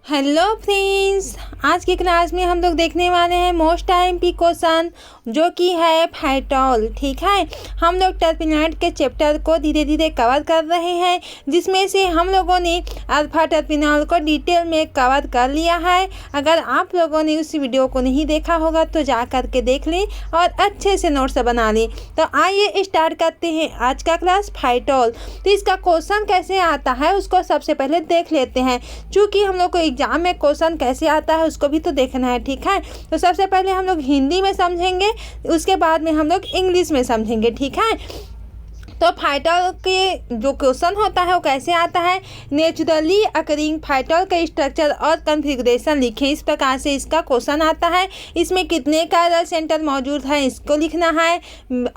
Hello friends, आज की class में हम लोग देखने वाले हैं मोस्ट आईएमपी क्वेश्चन जो कि है फाइटोल। ठीक है, हम लोग टर्पिनॉइड के चैप्टर को धीरे धीरे कवर कर रहे हैं, जिसमें से हम लोगों ने अल्फा टर्पिनॉल को डिटेल में कवर कर लिया है। अगर आप लोगों ने उस वीडियो को नहीं देखा होगा तो जा कर के देख लें और अच्छे से नोट्स बना लें। तो आइए स्टार्ट करते हैं आज का क्लास फाइटोल। तो इसका क्वेश्चन कैसे आता है उसको सबसे पहले देख लेते हैं, चूँकि हम लोग को एग्जाम में क्वेश्चन कैसे आता है उसको भी तो देखना है। ठीक है, तो सबसे पहले हम लोग हिंदी में समझेंगे, उसके बाद में हम लोग इंग्लिश में समझेंगे। ठीक है, तो फाइटोल के जो क्वेश्चन होता है वो कैसे आता है। नेचुरली अकरिंग फाइटोल का स्ट्रक्चर और कॉन्फ़िगरेशन लिखें, इस प्रकार से इसका क्वेश्चन आता है। इसमें कितने कायरल सेंटर मौजूद हैं इसको लिखना है।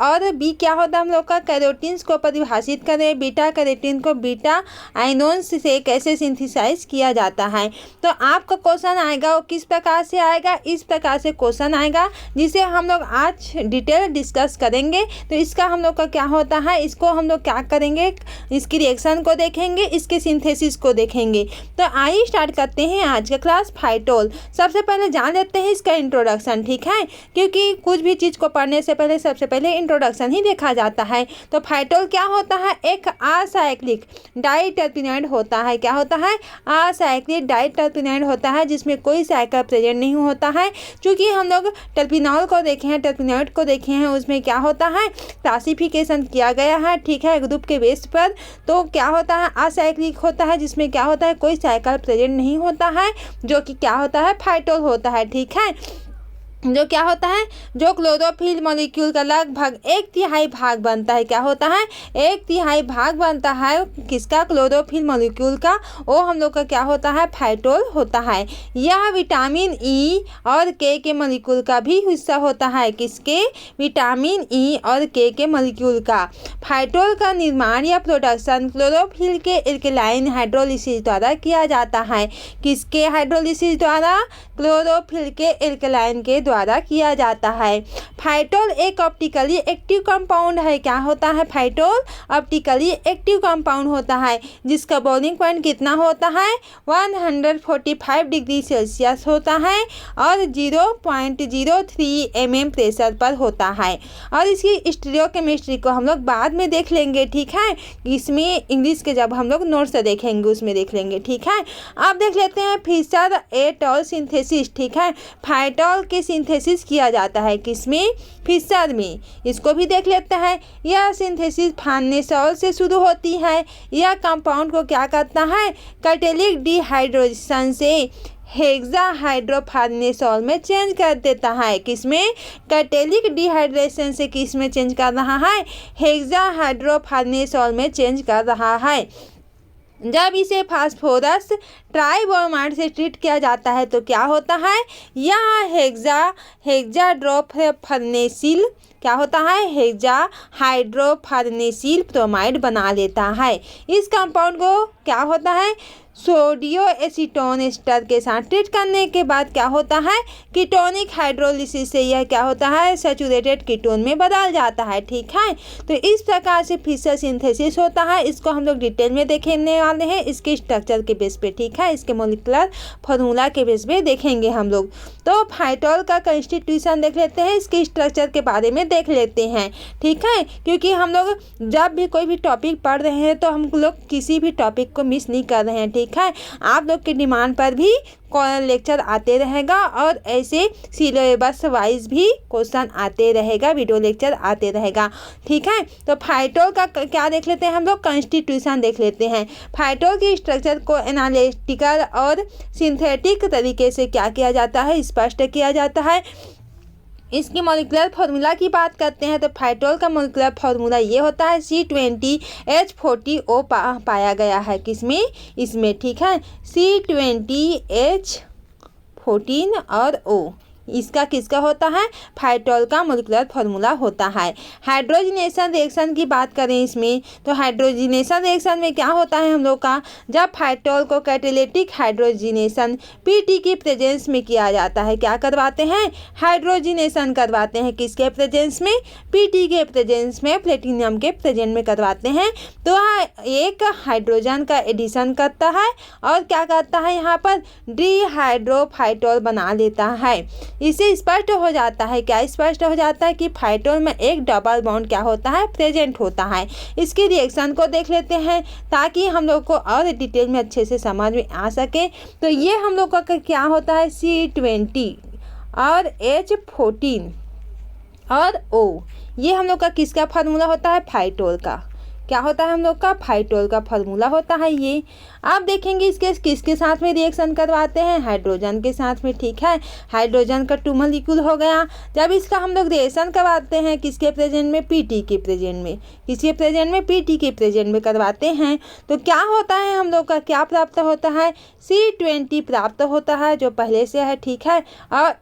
और बी क्या होता है हम लोग का, कैरोटीन्स को परिभाषित करें। बीटा कैरोटीन को बीटा आयनोन्स से कैसे सिंथेसाइज किया जाता है। तो आपका क्वेश्चन आएगा वो किस प्रकार से आएगा, इस प्रकार से क्वेश्चन आएगा, जिसे हम लोग आज डिटेल डिस्कस करेंगे। तो इसका हम लोग का क्या होता है, इसको हम लोग क्या करेंगे, इसकी रिएक्शन को देखेंगे, इसके सिंथेसिस को देखेंगे। तो आइए स्टार्ट करते हैं आज का क्लास फाइटोल। सबसे पहले जान लेते हैं इसका इंट्रोडक्शन। ठीक है, क्योंकि कुछ भी चीज़ को पढ़ने से पहले सबसे पहले इंट्रोडक्शन ही देखा जाता है। तो फाइटोल क्या होता है, एक असाइक्लिक डाइटर्पिनॉइड होता है। क्या होता है, असाइक्लिक डाइटर्पिनॉइड होता है, जिसमें कोई साइकिल प्रेजेंट नहीं होता है। चूँकि हम लोग टर्पिनॉल को देखे हैं, टर्पिनॉइड को देखे हैं, उसमें क्या होता है, क्लासिफिकेशन किया गया है। ठीक है, ग्रुप के बेस पर। तो क्या होता है, असाइक्लिक होता है, जिसमें क्या होता है, कोई साइकिल प्रेजेंट नहीं होता है, जो कि क्या होता है, फाइटोल होता है। ठीक है, जो क्या होता है, जो क्लोरोफिल मॉलिक्यूल का लगभग 1/3 भाग बनता है। क्या होता है, 1/3 भाग बनता है किसका, क्लोरोफिल मॉलिक्यूल का, वो हम लोग का क्या होता है, फाइटोल होता है। यह विटामिन ई और के मॉलिक्यूल का भी हिस्सा होता है। किसके, विटामिन ई और के मॉलिक्यूल का। फाइटोल का निर्माण या प्रोडक्शन क्लोरोफिल के एल्केलाइन हाइड्रोलिसिस द्वारा किया जाता है। किसके हाइड्रोलिसिस द्वारा, क्लोरोफिल के एल्केलाइन के द्वारा किया जाता है। फाइटोल एक ऑप्टिकली एक्टिव कंपाउंड है। क्या होता है, फाइटोल ऑप्टिकली एक्टिव कंपाउंड होता है, जिसका बॉइलिंग पॉइंट कितना होता है, 145 डिग्री सेल्सियस होता है और 0.03 mm प्रेशर पर होता है। और इसकी स्टीरियोकेमिस्ट्री को हम लोग बाद में देख लेंगे। ठीक है, इसमें इंग्लिश के जब हम लोग नोट्स देखेंगे उसमें देख लेंगे। ठीक है, अब देख लेते हैं फिशर एट ऑल सिंथेसिस। ठीक है, फाइटोल के सिंथेसिस किया जाता है किसमें, फिशर में। इसको भी देख लेते हैं। यह सिंथेसिस फार्नेसोल से शुरू होती है। यह कंपाउंड को क्या करता है, कैटालिटिक डिहाइड्रेशन से हेक्सा हाइड्रोफार्नेसोल में चेंज कर देता है। किसमें, कैटालिटिक डिहाइड्रेशन से किस में चेंज कर रहा है, हेक्सा हाइड्रोफार्नेसोल में चेंज कर रहा है। जब इसे फास्फोरस ट्राइब्रोमाइड से ट्रीट किया जाता है तो क्या होता है, यह हेक्साड्रोफर्नेसिल क्या होता है, हेक्सा हाइड्रोफर्नेसिल ब्रोमाइड बना लेता है। इस कंपाउंड को क्या होता है, सोडियो एसीटोन एस्टर के साथ ट्रीट करने के बाद क्या होता है, कीटोनिक हाइड्रोलिसिस से यह क्या होता है, सैचुरेटेड कीटोन में बदल जाता है। ठीक है, तो इस प्रकार से फिशर सिंथेसिस होता है। इसको हम लोग डिटेल में देखने वाले हैं, इसके स्ट्रक्चर के बेस पे। ठीक है, इसके मॉलिक्यूलर फॉर्मूला के बेस पे देखेंगे हम लोग। तो फाइटोल का कॉन्स्टिट्यूशन देख लेते हैं, इसके स्ट्रक्चर के बारे में देख लेते हैं। ठीक है, क्योंकि हम लोग जब भी कोई भी टॉपिक पढ़ रहे हैं तो हम लोग किसी भी टॉपिक को मिस नहीं कर रहे हैं। ठीक है, आप लोग की डिमांड पर भी लेक्चर आते रहेगा और ऐसे सिलेबस वाइज भी क्वेश्चन आते रहेगा, वीडियो लेक्चर आते रहेगा। ठीक है, तो फाइटोल का क्या देख लेते हैं हम लोग, कॉन्स्टिट्यूशन देख लेते हैं। फाइटोल की स्ट्रक्चर को एनालिटिकल और सिंथेटिक तरीके से क्या किया जाता है, स्पष्ट किया जाता है। इसकी मॉलिक्यूलर फार्मूला की बात करते हैं तो फाइटोल का मॉलिक्यूलर फार्मूला ये होता है, C20H40O पाया गया है किसमें, इसमें। ठीक है, C20H14 और O इसका किसका होता है, फाइटोल का मोलिकुलर फार्मूला होता है। हाइड्रोजनेशन रिएक्शन की बात करें इसमें, तो हाइड्रोजनेशन रिएक्शन में क्या होता है हम लोग का, जब फाइटोल को कैटालिटिक हाइड्रोजनेशन पीटी की प्रेजेंस में किया जाता है, क्या करवाते हैं, हाइड्रोजनेशन करवाते हैं, किसके प्रेजेंस में, पीटी के प्रेजेंस में, प्लेटिनम के प्रेजेंस में करवाते हैं। तो एक हाइड्रोजन का एडिशन करता है और क्या करता है, यहाँ पर डिहाइड्रोफाइटोल बना लेता है। इससे स्पष्ट हो जाता है, क्या स्पष्ट हो जाता है कि फाइटोल में एक डबल बॉन्ड क्या होता है, प्रेजेंट होता है। इसकी रिएक्शन को देख लेते हैं ताकि हम लोग को और डिटेल में अच्छे से समझ में आ सके। तो ये हम लोग का क्या होता है, C20 और H14 और O, ये हम लोग का किसका फार्मूला होता है, फाइटोल का। क्या होता है हम लोग का, फाइटोल का फार्मूला होता है ये। आप देखेंगे इसके किसके साथ में रिएक्शन करवाते हैं, हाइड्रोजन के साथ में, ठीक है। हाइड्रोजन का 2 मॉलिक्यूल हो गया। जब इसका हम लोग रिएक्शन करवाते हैं किसके प्रेजेंट में, पीटी के प्रेजेंट में, किसके प्रेजेंट में, पीटी के प्रेजेंट में करवाते हैं, तो क्या होता है हम लोग का, क्या प्राप्त होता है, C20 प्राप्त होता है जो पहले से है, ठीक है। और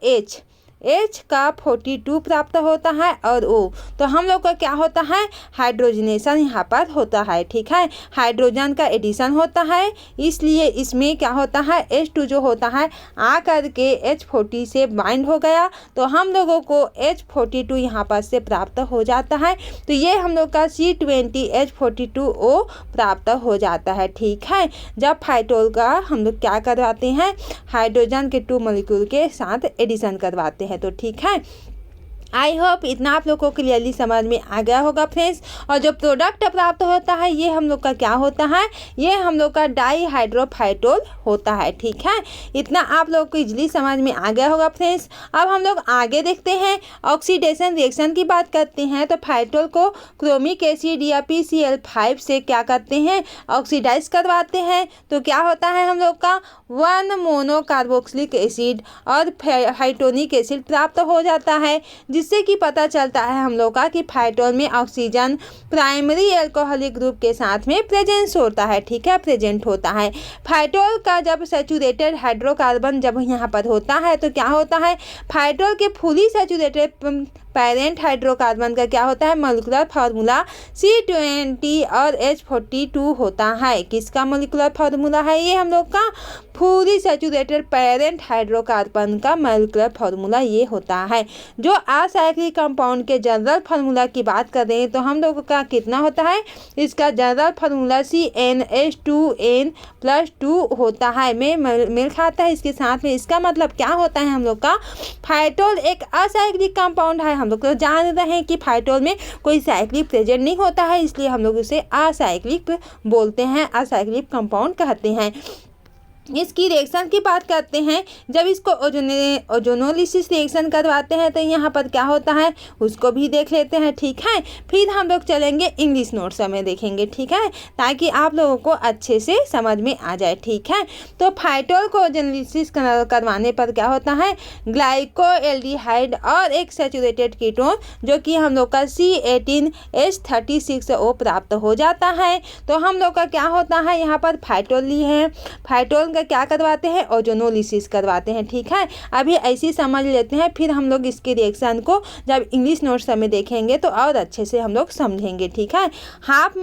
H का 42 प्राप्त होता है और O, तो हम लोग का क्या होता है, हाइड्रोजनेशन यहाँ पर होता है, ठीक है। हाइड्रोजन का एडिशन होता है, इसलिए इसमें क्या होता है, H2 जो होता है आ करके H40 से बाइंड हो गया, तो हम लोगों को H42 यहाँ पर से प्राप्त हो जाता है। तो ये हम लोग का C20 H42O प्राप्त हो जाता है, ठीक है। जब फाइटोल का हम लोग क्या करवाते हैं, हाइड्रोजन के 2 मॉलिक्यूल के साथ एडिशन करवाते हैं, तो ठीक है। आई होप इतना आप लोगों को क्लियरली समझ में आ गया होगा फ्रेंड्स। और जो प्रोडक्ट प्राप्त होता है ये हम लोग का क्या होता है, ये हम लोग का डाईहाइड्रोफाइटोल होता है, ठीक है। इतना आप लोगों को इजीली समझ में आ गया होगा फ्रेंड्स। अब हम लोग आगे देखते हैं, ऑक्सीडेशन रिएक्शन की बात करते हैं। तो फाइटोल को क्रोमिक एसिड या PCl5 से क्या करते हैं, ऑक्सीडाइज करवाते हैं। तो क्या होता है हम लोग का 1 मोनोकार्बोक्सिलिक एसिड और हाइटोनिक एसिड प्राप्त हो जाता है, जिससे कि पता चलता है हम लोग का कि फाइटोल में ऑक्सीजन प्राइमरी एल्कोहलिक ग्रुप के साथ में प्रेजेंस होता है, ठीक है, प्रेजेंट होता है। फाइटोल का जब सैचुरेटेड हाइड्रोकार्बन जब यहाँ पर होता है तो क्या होता है, फाइटोल के फुली सैचुरेटेड पेरेंट हाइड्रोकार्बन का क्या होता है, मोलिकुलर फार्मूला C20 और H42 होता है। किसका मोलिकुलर फार्मूला है, ये हम लोग का फुली सैचुरेटेड पेरेंट हाइड्रोकार्बन का मोलिकुलर फार्मूला ये होता है। जो असाइक्लिक कंपाउंड के जनरल फार्मूला की बात कर रहे हैं तो हम लोगों का कितना होता है, इसका जनरल फार्मूला CnH2n+2 होता है, में मेल खाता है इसके साथ में। इसका मतलब क्या होता है हम लोग का, फाइटोल एक असाइक्लिक कंपाउंड है। हम लोग तो जान रहे हैं कि फाइटोल में कोई साइक्लिक प्रेजेंट नहीं होता है, इसलिए हम लोग उसे असाइक्लिक बोलते हैं, असाइक्लिक कंपाउंड कहते हैं। इसकी रिएक्शन की बात करते हैं, जब इसको ओजोनोलिसिस रिएक्शन करवाते हैं तो यहाँ पर क्या होता है उसको भी देख लेते हैं, ठीक है। फिर हम लोग चलेंगे इंग्लिश नोट्स में देखेंगे, ठीक है, ताकि आप लोगों को अच्छे से समझ में आ जाए, ठीक है। तो फाइटोल को ओजोनोलिसिस करवाने पर क्या होता है, ग्लाइकोएल्डिहाइड और एक सैचुरेटेड कीटोन जो कि हम लोग का C18H36O प्राप्त हो जाता है। तो हम लोग का क्या होता है, यहाँ पर फाइटोल ली है, फाइटोल क्या करवाते हैं, ओजोनोलिसिस करवाते हैं, ठीक है। अभी ऐसे समझ लेते हैं, फिर हम लोग इसके रिएक्शन को जब इंग्लिश नोट्स में देखेंगे तो और अच्छे से हम लोग समझेंगे, ठीक है। हाफ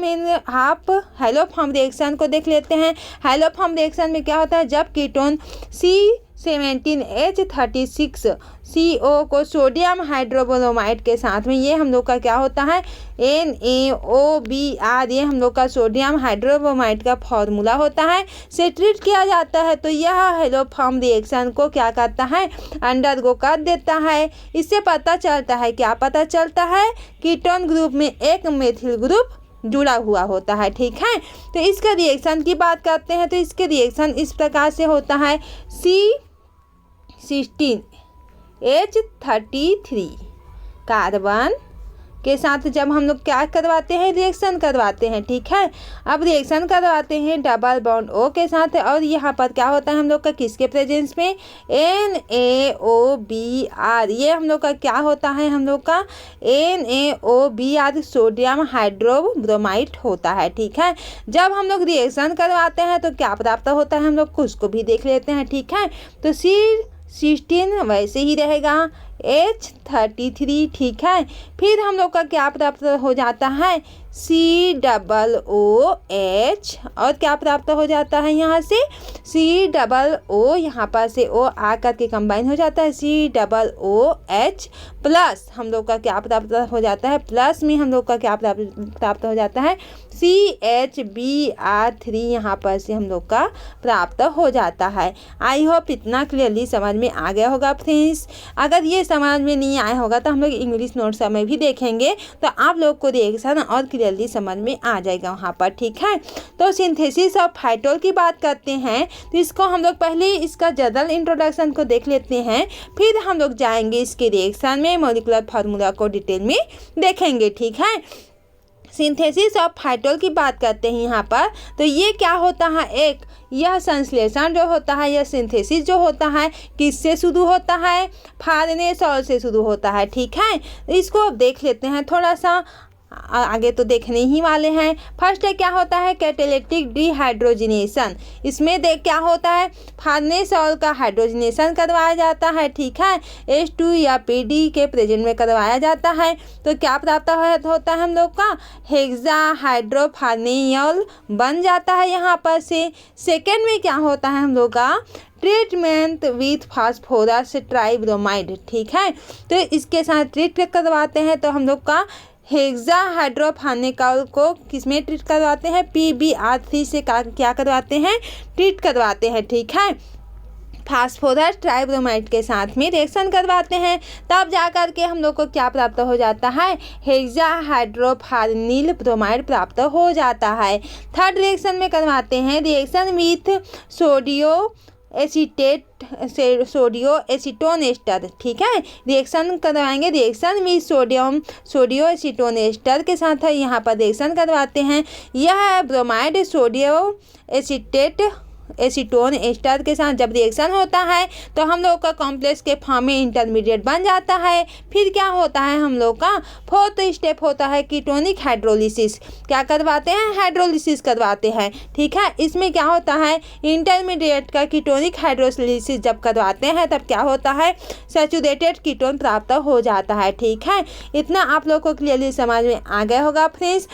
हैलोफॉर्म रिएक्शन को देख लेते हैं। हैलोफॉर्म रिएक्शन में क्या होता है, जब कीटोन C17H36CO को सोडियम हाइड्रोब्रोमाइड के साथ में, ये हम लोग का क्या होता है, NaOBr, ये हम लोग का सोडियम हाइड्रोब्रोमाइड का फॉर्मूला होता है, से ट्रीट किया जाता है। तो यह हैलोफॉर्म रिएक्शन को क्या करता है, अंडरगो कर देता है। इससे पता चलता है, क्या पता चलता है, कीटोन ग्रुप में एक मेथिल ग्रुप जुड़ा हुआ होता है, ठीक है। तो इसका रिएक्शन की बात करते हैं, तो इसके रिएक्शन इस प्रकार से होता है, C16H33 कार्बन के साथ जब हम लोग क्या करवाते हैं, रिएक्शन करवाते हैं, ठीक है। अब रिएक्शन करवाते हैं डबल बॉन्ड O के साथ, और यहाँ पर क्या होता है हम लोग का किसके प्रेजेंस में, NaOBr, ये हम लोग का क्या होता है, हम लोग का NaOBr सोडियम हाइड्रोब्रोमाइड होता है, ठीक है। जब हम लोग रिएक्शन करवाते हैं तो क्या प्राप्त होता है, हम लोग उसको भी देख लेते हैं, ठीक है। तो 16 वैसे ही रहेगा, H33, ठीक है। फिर हम लोग का क्या प्राप्त हो जाता है, COOH, और क्या प्राप्त हो जाता है यहाँ से, COO, यहाँ पर से O आ करके कंबाइन हो जाता है, COOH प्लस हम लोग का क्या प्राप्त हो जाता है, प्लस में हम लोग का क्या प्राप्त हो जाता है, CHBr3 यहाँ पर से हम लोग का प्राप्त हो जाता है। आई होप इतना क्लियरली समझ में आ गया होगा फ्रेंड्स। अगर ये समझ में नहीं आया होगा तो हम लोग इंग्लिश नोट्स में भी देखेंगे तो आप लोग को रिएक्शन और क्लियरली समझ में आ जाएगा वहाँ पर, ठीक है। तो सिंथेसिस ऑफ फाइटोल की बात करते हैं तो इसको हम लोग पहले इसका जनरल इंट्रोडक्शन को देख लेते हैं, फिर हम लोग जाएंगे इसके रिएक्शन में, मॉलिक्यूलर फार्मूला को डिटेल में देखेंगे, ठीक है। सिंथेसिस ऑफ फाइटोल की बात करते हैं यहाँ पर, तो ये क्या होता है, एक यह संश्लेषण जो होता है, यह सिंथेसिस जो होता है किससे शुरू होता है, फार्नेसोल से शुरू होता है, ठीक है। इसको अब देख लेते हैं थोड़ा सा, आगे तो देखने ही वाले हैं। फर्स्ट है क्या होता है, कैटालिटिक डिहाइड्रोजिनेशन। इसमें देख क्या होता है, फार्नेसोल का हाइड्रोजिनेशन करवाया जाता है, ठीक है। H2 या PD के प्रेजेंट में करवाया जाता है तो क्या प्राप्त होता है हम लोग का, हेक्सा हाइड्रोफार्नियोल बन जाता है यहाँ पर से। सेकेंड में क्या होता है हम लोग का, ट्रीटमेंट विथ फास्फोरस ट्राइब्रोमाइड, ठीक है। तो इसके साथ ट्रीट करवाते हैं तो हम लोग का हेक्सा हाइड्रोफार्नियोल को किसमें ट्रीट करवाते हैं, PBr3 से क्या करवाते हैं, ट्रीट करवाते हैं, ठीक है। फास्फोरस ट्राइब्रोमाइड के साथ में रिएक्शन करवाते हैं, तब जा कर के हम लोग को क्या प्राप्त हो जाता है, हेक्सा हाइड्रोफार्निल ब्रोमाइड प्राप्त हो जाता है। थर्ड रिएक्शन में करवाते हैं रिएक्शन विथ सोडियो एसीटोन एस्टर, ठीक है। रिएक्शन करवाएंगे, रिएक्शन विथ सोडियो एसीटोन एस्टर के साथ यहाँ पर रिएक्शन करवाते हैं। यह ब्रोमाइड सोडियो एसीटोन एस्टर के साथ जब रिएक्शन होता है तो हम लोग का कॉम्प्लेक्स के फॉर्म में इंटरमीडिएट बन जाता है। फिर क्या होता है हम लोग का फोर्थ स्टेप होता है कीटोनिक हाइड्रोलिसिस। क्या करवाते हैं, हाइड्रोलिसिस करवाते हैं, ठीक है। इसमें क्या होता है, इंटरमीडिएट का कीटोनिक हाइड्रोलिसिस जब करवाते हैं तब क्या होता है, सैचुरेटेड कीटोन प्राप्त हो जाता है, ठीक है। इतना आप लोग को क्लियरली समझ में आ गया होगा फ्रेंड्स।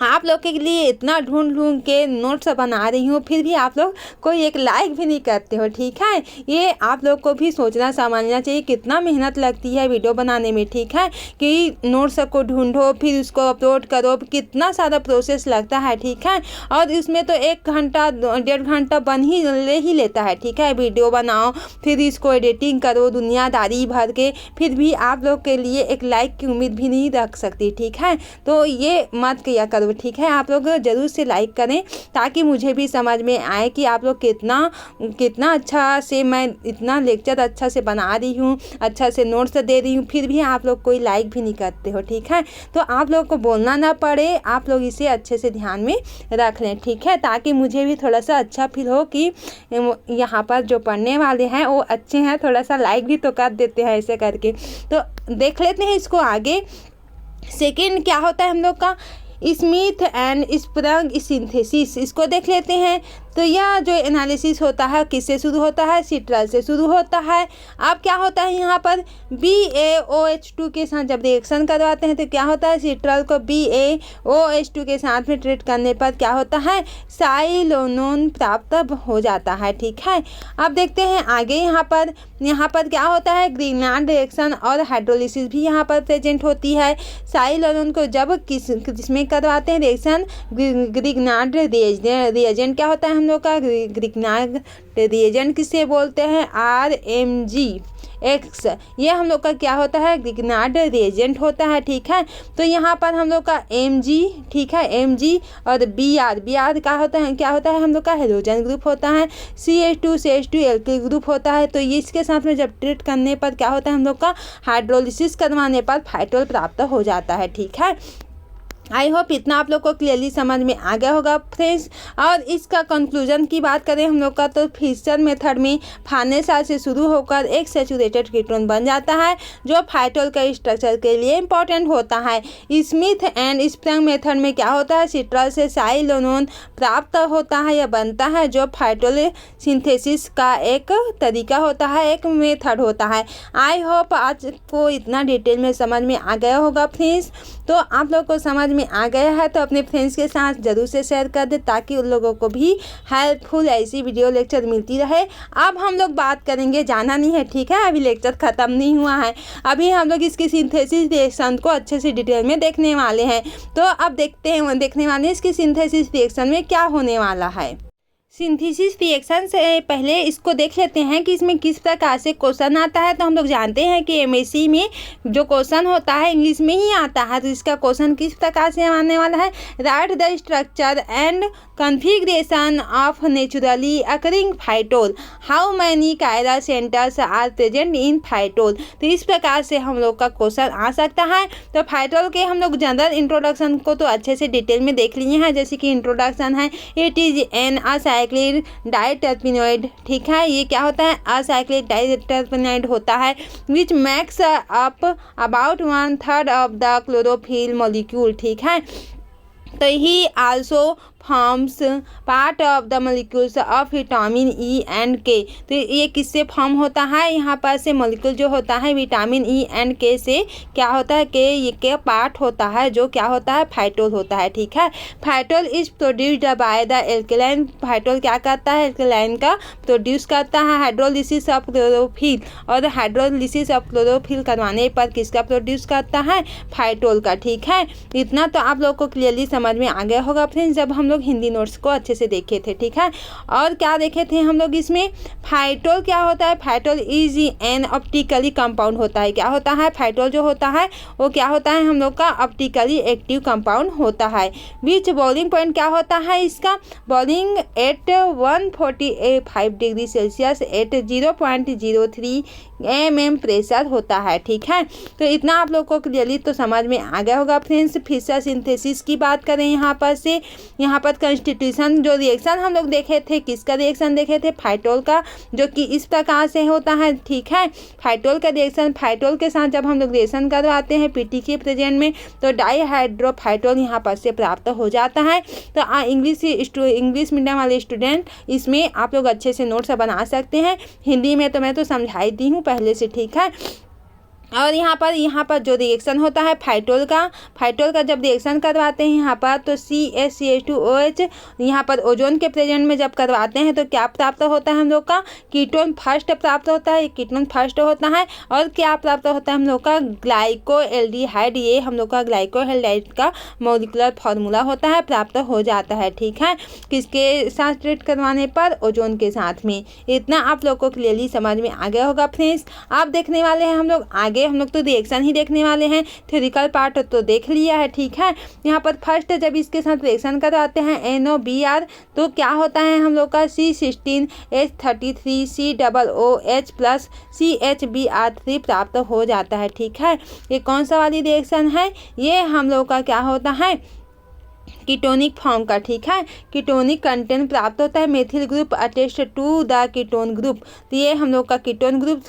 आप लोग के लिए इतना ढूंढ के नोट्स बना रही हूँ, फिर भी आप लोग कोई एक लाइक भी नहीं करते हो, ठीक है। ये आप लोग को भी सोचना समझना चाहिए कितना मेहनत लगती है वीडियो बनाने में, ठीक है, कि नोट्स को ढूंढो फिर उसको अपलोड करो, कितना सारा प्रोसेस लगता है, ठीक है। और इसमें तो 1 घंटा 1.5 घंटा बन ही लेता है, ठीक है। वीडियो बनाओ फिर इसको एडिटिंग करो दुनियादारी भर के, फिर भी आप लोग के लिए एक लाइक की उम्मीद भी नहीं रख सकती, ठीक है। तो ये मत किया करो, ठीक है। आप लोग ज़रूर से लाइक करें ताकि मुझे भी समझ में आए कि आप लोग कितना अच्छा से मैं इतना लेक्चर अच्छा से बना रही हूँ, अच्छा से नोट्स दे रही हूँ, फिर भी आप लोग कोई लाइक भी नहीं करते हो, ठीक है। तो आप लोग को बोलना ना पड़े, आप लोग इसे अच्छे से ध्यान में रख लें, ठीक है, ताकि मुझे भी थोड़ा सा अच्छा फील हो कि यहाँ पर जो पढ़ने वाले हैं वो अच्छे हैं, थोड़ा सा लाइक भी तो कर देते हैं ऐसे करके। तो देख लेते हैं इसको आगे। सेकेंड क्या होता है हम लोग का, स्मिथ एंड स्प्रंग सिंथेसिस, इसको देख लेते हैं। तो यह जो एनालिसिस होता है किससे शुरू होता है, सिट्रल से शुरू होता है। अब क्या होता है यहाँ पर BaOH2 के साथ जब रिएक्शन करवाते हैं तो क्या होता है, सिट्रल को BaOH2 के साथ में ट्रीट करने पर क्या होता है, साइलोनोन प्राप्त हो जाता है, ठीक है। अब देखते हैं आगे। यहाँ पर क्या होता है, ग्रिग्नार्ड रिएक्शन और हाइड्रोलिसिस भी यहाँ पर प्रेजेंट होती है। साइलोनोन को जब किसमें करवाते हैं रिएक्शन, ग्रिग्नार्ड रिएजेंट क्या होता है हम लोग का, ग्रिग्नार्ड रिएजेंट किसे बोलते हैं, RMgX, ये हम लोग का क्या होता है, ग्रिग्नार्ड रिएजेंट होता है, ठीक है। तो यहाँ पर हम लोग का Mg, ठीक है, Mg और Br क्या होता है हम लोग का हेलोजन ग्रुप होता है। CH2 एल्किल ग्रुप होता है। तो ये इसके साथ में जब ट्रीट करने पर क्या होता है हम लोग का, हाइड्रोलिसिस करवाने पर फाइटोल प्राप्त हो जाता है, ठीक है। आई होप इतना आप लोग को क्लियरली समझ में आ गया होगा फ्रेंड्स। और इसका कंक्लूजन की बात करें हम लोग का, तो फिशर मेथड में फार्नेसाल से शुरू होकर एक सैचुरेटेड कीटोन बन जाता है जो फाइटोल का स्ट्रक्चर के लिए इम्पॉर्टेंट होता है। स्मिथ एंड स्प्रंग मेथड में क्या होता है, सिट्रल से साइलोनोन प्राप्त होता है या बनता है, जो फाइटोल सिंथेसिस का एक तरीका होता है, एक मेथड होता है। आई होप आज को इतना डिटेल में समझ में आ गया होगा फ्रेंड्स। तो आप लोग को समझ में आ गया है तो अपने फ्रेंड्स के साथ ज़रूर से शेयर कर दे ताकि उन लोगों को भी हेल्पफुल ऐसी वीडियो लेक्चर मिलती रहे। अब हम लोग बात करेंगे, जाना नहीं है ठीक है, अभी लेक्चर ख़त्म नहीं हुआ है, अभी हम लोग इसकी सिंथेसिस रिएक्शन को अच्छे से डिटेल में देखने वाले हैं। तो अब देखने वाले हैं इसकी सिंथेसिस रिएक्शन में क्या होने वाला है। सिंथेसिस रिएक्शन से पहले इसको देख लेते हैं कि इसमें किस प्रकार से क्वेश्चन आता है। तो हम लोग जानते हैं कि एमएससी में जो क्वेश्चन होता है इंग्लिश में ही आता है, तो इसका क्वेश्चन किस प्रकार से आने वाला है, right the structure and configuration of naturally occurring phytol, how many chiral centres are present in phytol. तो इस प्रकार से हम लोग का क्वेश्चन आ सकता है। तो फाइटोल के हम लोग जनरल इंट्रोडक्शन को तो अच्छे से डिटेल में देख लिए हैं, जैसे कि इंट्रोडक्शन है, इट इज़ एन असाइक्लिक डाइटरपेनॉइड, ठीक है, ये क्या होता है, असाइक्लिक डाइटरपेनॉइड होता है which makes up about 1/3 of the chlorophyll molecule, ठीक है। तो ही also forms part of the molecules of vitamin E and के। तो ये किससे फॉर्म होता है, यहाँ पर से मॉलिक्यूल जो होता है विटामिन ई एंड के से क्या होता है, के ये के पार्ट होता है जो क्या होता है, फाइटोल होता है, ठीक है। Phytol is produced by the alkaline, phytol क्या करता है, एल्केलाइन का प्रोड्यूस करता है, हाइड्रोलिसिस ऑफ क्लोरोफिल, और हाइड्रोलिसिस ऑफ क्लोरोफिल करवाने पर किसका प्रोड्यूस करता है, फाइटोल का, ठीक है। इतना तो आप लोग को क्लियरली समझ में आ गया होगा फ्रेंड्स जब हम लोग हिंदी नोट्स को अच्छे से देखे थे, ठीक है। और क्या देखे थे हम लोग इसमें, फाइटोल क्या होता है, phytol is an optically compound होता है, क्या होता है, फाइटोल जो होता है वो क्या होता है हम लोग का ऑप्टिकली एक्टिव कंपाउंड होता है। विच बॉइलिंग पॉइंट क्या होता है इसका, boiling at 145 degree Celsius at 0.03 mm pressure होता है, ठीक है। तो इतना आप लोग को क्लियरली तो समझ में आ गया होगा फ्रेंड्स। फिशर सिंथेसिस की बात करें यहाँ पर से, यहाँ पर कंस्टिट्यूशन जो रिएक्शन हम लोग देखे थे, किसका रिएक्शन देखे थे, फाइटोल का, जो कि इस प्रकार से होता है, ठीक है। फाइटोल का रिएक्शन, फाइटोल के साथ जब हम लोग रिएक्शन करवाते हैं पीटी के प्रेजेंट में तो डाईहाइड्रोफाइटोल यहाँ पर से प्राप्त हो जाता है। तो इंग्लिश मीडियम वाले स्टूडेंट इसमें आप लोग अच्छे से नोट्स बना सकते हैं। हिंदी में तो मैं तो समझाई दी हूँ पहले से, ठीक है। और यहाँ पर जो रिएक्शन होता है फाइटोल का जब रिएक्शन करवाते हैं यहाँ पर तो CH2OH यहाँ पर ओजोन के प्रेजेंट में जब करवाते हैं तो क्या प्राप्त होता है हम लोग का, कीटोन फर्स्ट प्राप्त होता है, कीटोन फर्स्ट होता है। और क्या प्राप्त होता है हम लोग का, ग्लाइकोएल्डिहाइड, ये हम लोग का ग्लाइकोएल्डिहाइड का मॉलिक्यूलर फार्मूला होता है, प्राप्त हो जाता है, ठीक है। किसके साथ ट्रीट करवाने पर, ओजोन के साथ में। इतना आप लोग को क्लियरली समझ में आ गया होगा फ्रेंड्स। आप देखने वाले हैं हम लोग आगे, हम लोग तो रिएक्शन ही देखने वाले हैं, थ्योरिकल पार्ट तो देख लिया है, ठीक है। यहाँ पर फर्स्ट जब इसके साथ रिएक्शन करवाते हैं NOBr तो क्या होता है हम लोग का C16H33 COOH प्लस CHBr3 प्राप्त हो जाता है, ठीक है। ये कौन सा वाली रिएक्शन है, ये हम लोग का क्या होता है, कीटोनिक फॉर्म का, ठीक है। कीटोनिक कंटेंट प्राप्त होता है, methyl group attached to the ketone group. तो ये हम लोग का ketone group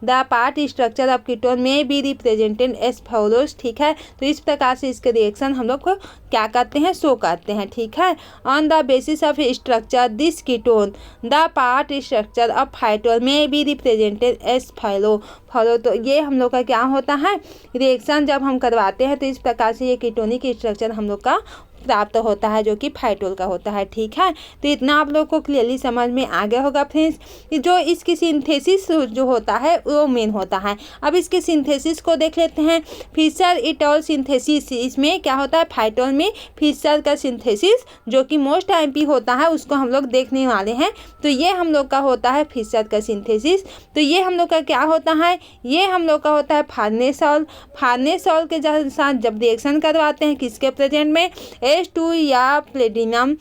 the part structure of ketone में बी रिप्रेजेंटेड एज फॉलोज, ठीक है। तो इस प्रकार से इसके रिएक्शन हम लोग को क्या करते हैं, शो करते हैं, ठीक है। On the basis of structure this ketone the part structure of phytol में बी रिप्रेजेंटेड एज फॉलो। तो ये हम लोग का क्या होता है, रिएक्शन जब हम करवाते हैं तो इस प्रकार से ये कीटोनिक स्ट्रक्चर हम लोग का प्राप्त होता है जो कि फाइटोल का होता है, ठीक है। तो इतना आप लोग को क्लियरली समझ में आ गया होगा फ्रेंड्स। जो इसकी सिंथेसिस जो होता है वो मेन होता है। अब इसके सिंथेसिस को देख लेते हैं। फिशर इट ऑल सिंथेसिस, इसमें क्या होता है, फाइटोल में फिशर का सिंथेसिस जो कि मोस्ट एमपी होता है उसको हम लोग देखने वाले हैं। तो ये हम लोग का होता है फिशर का सिंथेसिस। तो ये हम लोग का क्या होता है, ये हम लोग का होता है फार्नेसोल के साथ जब रिएक्शन करवाते हैं किसके प्रेजेंट में, H2 या प्लेटिनम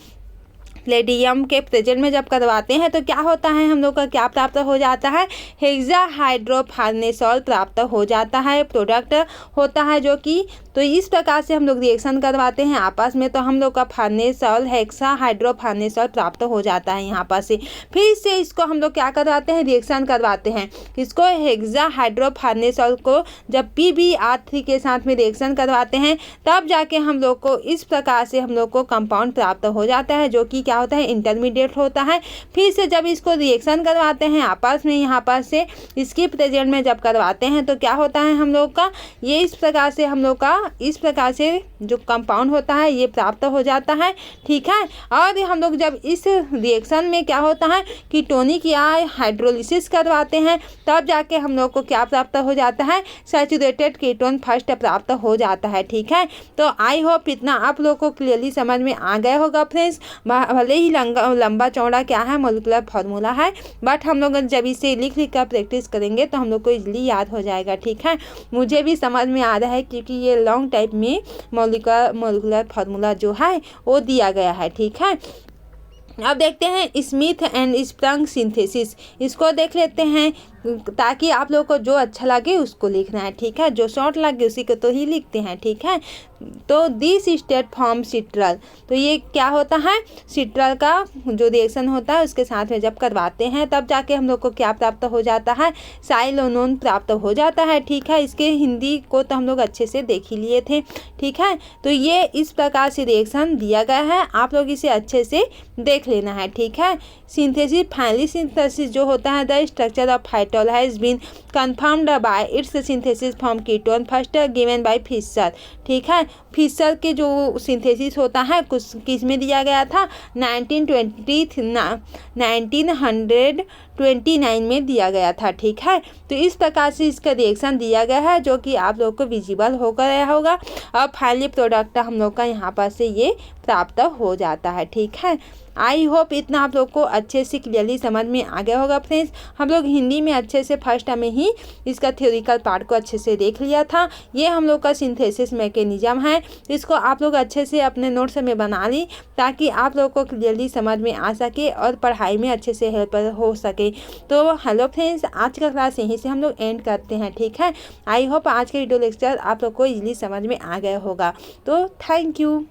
प्लेडियम के प्रेजेंट में जब करवाते हैं तो क्या होता है, हम लोग का क्या प्राप्त हो जाता है, हेक्साहाइड्रोफार्नेसॉल प्राप्त हो जाता है, प्रोडक्ट होता है जो कि। तो इस प्रकार से हम लोग रिएक्शन करवाते हैं आपस में, तो हम लोग का फार्नेसॉल हेक्साहाइड्रोफार्नेसॉल प्राप्त हो जाता है यहाँ पर से। फिर से इसको हम लोग क्या करवाते हैं, रिएक्शन करवाते हैं। इसको हेक्साहाइड्रोफार्नेसॉल को जब PbR3 के साथ में रिएक्शन करवाते हैं तब जाके हम लोग को इस प्रकार से हम लोग को कंपाउंड प्राप्त हो जाता है जो कि क्या होता है, इंटरमीडिएट होता है। फिर से जब इसको रिएक्शन करवाते हैं आपस में यहाँ पर से, इसके प्रेजेंट में जब करवाते हैं तो क्या होता है हम लोग का, ये इस प्रकार से हम लोग का इस प्रकार से जो कंपाउंड होता है ये प्राप्त हो जाता है, ठीक है। और हम लोग जब इस रिएक्शन में क्या होता है, कीटोनिक या हाइड्रोलिसिस करवाते हैं तब जाके हम लोग को क्या प्राप्त हो जाता है, सैचुरेटेड कीटोन फर्स्ट प्राप्त हो जाता है, ठीक है। तो आई होप इतना आप लोग को क्लियरली समझ में आ गया होगा फ्रेंड्स। भले ही लंबा चौड़ा क्या है मॉलिक्यूलर फार्मूला है, बट हम लोग जब इसे लिख कर प्रैक्टिस करेंगे तो हम लोग को इजीली याद हो जाएगा, ठीक है। मुझे भी समझ में आ रहा है क्योंकि ये लॉन्ग टाइप में मॉलिक्यूलर फार्मूला जो है वो दिया गया है, ठीक है। अब देखते हैं स्मिथ एंड स्प्रंग सिंथेसिस, इसको देख लेते हैं ताकि आप लोग को जो अच्छा लगे उसको लिखना है, ठीक है। जो शॉर्ट लगे उसी को तो ही लिखते हैं, ठीक है। तो दिस स्टेट फॉर्म सिट्रल, तो ये क्या होता है, सिट्रल का जो रिएक्शन होता है उसके साथ में जब करवाते हैं तब जाके हम लोग को क्या प्राप्त हो जाता है, साइलोनोन प्राप्त हो जाता है, ठीक है। इसके हिंदी को तो हम लोग अच्छे से देख ही लिए थे, ठीक है। तो ये इस प्रकार से रिएक्शन दिया गया है, आप लोग इसे अच्छे से देख लेना है, ठीक है। सिंथेसिस, फाइनली सिंथेसिस जो होता है, the structure of hydrol has been confirmed by its synthesis from ketone first given by Fischer, ठीक है। फिशर के जो सिंथेसिस होता है कुछ किस में दिया गया था, 1929 में दिया गया था, ठीक है। तो इस प्रकार से इसका रिएक्शन दिया गया है जो कि आप लोग को विजिबल होकर रहा होगा। और फाइनली प्रोडक्ट हम लोग का यहाँ पर से ये प्राप्त हो जाता है, ठीक है। आई होप इतना आप लोग को अच्छे से क्लियरली समझ में आ गया होगा फ्रेंड्स। हम लोग हिंदी में अच्छे से फर्स्ट में ही इसका थ्योरिकल पार्ट को अच्छे से देख लिया था। ये हम लोग का सिंथेसिस मैकेनिज्म है, इसको आप लोग अच्छे से अपने नोट्स में बना ली ताकि आप लोग को क्लियरली समझ में आ सके और पढ़ाई में अच्छे से हेल्प हो सके। तो हेलो फ्रेंड्स, आज का क्लास यहीं से हम लोग एंड करते हैं, ठीक है। आई होप आज के वीडियो लेक्चर आप लोग को इजीली समझ में आ गया होगा। तो थैंक यू।